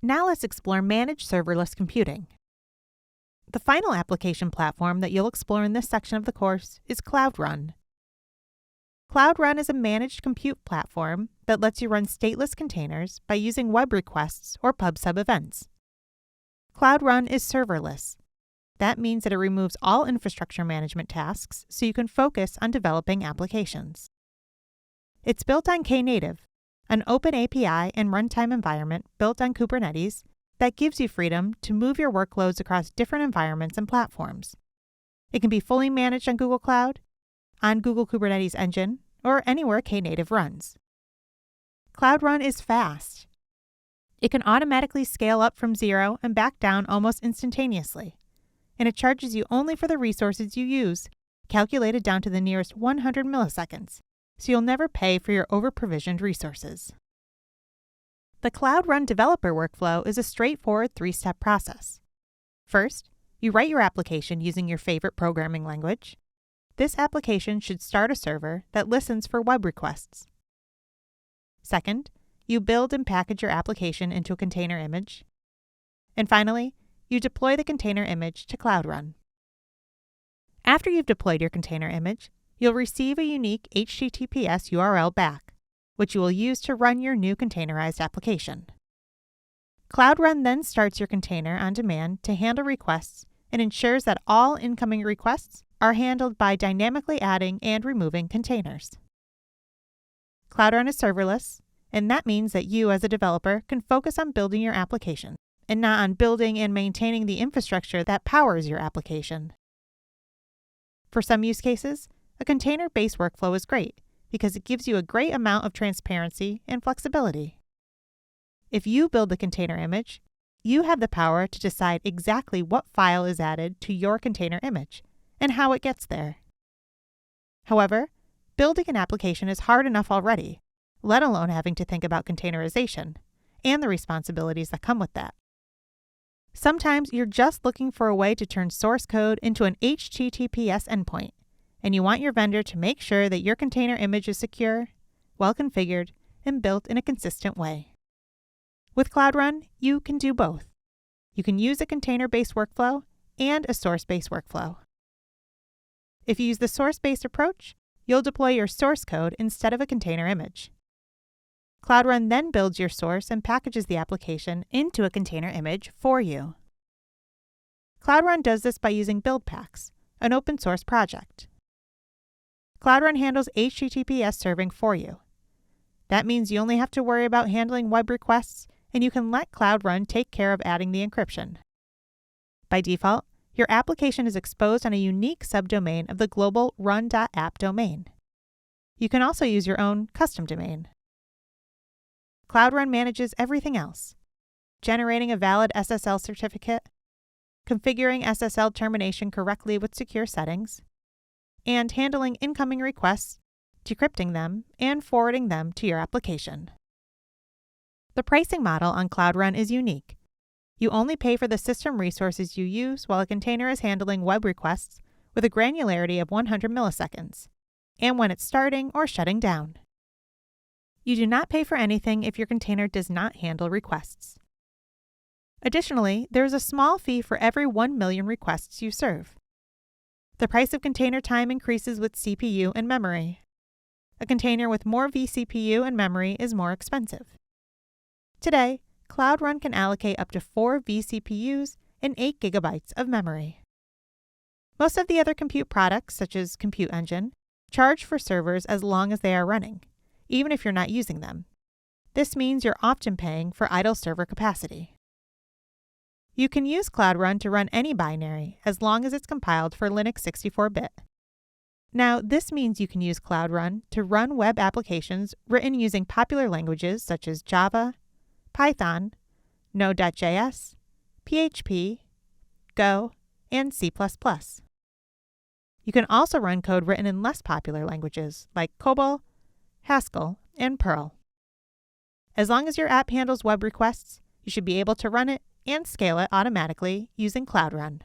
Now let's explore managed serverless computing. The final application platform that you'll explore in this section of the course is Cloud Run. Cloud Run is a managed compute platform that lets you run stateless containers by using web requests or pub/sub events. Cloud Run is serverless. That means that it removes all infrastructure management tasks so you can focus on developing applications. It's built on Knative, an open API and runtime environment built on Kubernetes that gives you freedom to move your workloads across different environments and platforms. It can be fully managed on Google Cloud, on Google Kubernetes Engine, or anywhere Knative runs. Cloud Run is fast. It can automatically scale up from 0 and back down almost instantaneously, and it charges you only for the resources you use, calculated down to the nearest 100 milliseconds, so you'll never pay for your over-provisioned resources. The Cloud Run developer workflow is a straightforward 3-step process. First, you write your application using your favorite programming language. This application should start a server that listens for web requests. Second, you build and package your application into a container image. And finally, you deploy the container image to Cloud Run. After you've deployed your container image, you'll receive a unique HTTPS URL back, which you will use to run your new containerized application. Cloud Run then starts your container on demand to handle requests and ensures that all incoming requests are handled by dynamically adding and removing containers. Cloud Run is serverless, and that means that you as a developer can focus on building your application and not on building and maintaining the infrastructure that powers your application. For some use cases, a container-based workflow is great because it gives you a great amount of transparency and flexibility. If you build the container image, you have the power to decide exactly what file is added to your container image and how it gets there. However, building an application is hard enough already, let alone having to think about containerization and the responsibilities that come with that. Sometimes you're just looking for a way to turn source code into an HTTPS endpoint, and you want your vendor to make sure that your container image is secure, well-configured, and built in a consistent way. With Cloud Run, you can do both. You can use a container-based workflow and a source-based workflow. If you use the source-based approach, you'll deploy your source code instead of a container image. Cloud Run then builds your source and packages the application into a container image for you. Cloud Run does this by using build packs, an open source project. Cloud Run handles HTTPS serving for you. That means you only have to worry about handling web requests, and you can let Cloud Run take care of adding the encryption. By default, your application is exposed on a unique subdomain of the global run.app domain. You can also use your own custom domain. Cloud Run manages everything else: generating a valid SSL certificate, configuring SSL termination correctly with secure settings, and handling incoming requests, decrypting them, and forwarding them to your application. The pricing model on Cloud Run is unique. You only pay for the system resources you use while a container is handling web requests with a granularity of 100 milliseconds, and when it's starting or shutting down. You do not pay for anything if your container does not handle requests. Additionally, there is a small fee for every 1 million requests you serve. The price of container time increases with CPU and memory. A container with more vCPU and memory is more expensive. Today, Cloud Run can allocate up to 4 vCPUs and 8 gigabytes of memory. Most of the other compute products, such as Compute Engine, charge for servers as long as they are running, even if you're not using them. This means you're often paying for idle server capacity. You can use Cloud Run to run any binary as long as it's compiled for Linux 64-bit. Now, this means you can use Cloud Run to run web applications written using popular languages such as Java, Python, Node.js, PHP, Go, and C++. You can also run code written in less popular languages like COBOL, Haskell, and Perl. As long as your app handles web requests, you should be able to run it and scale it automatically using Cloud Run.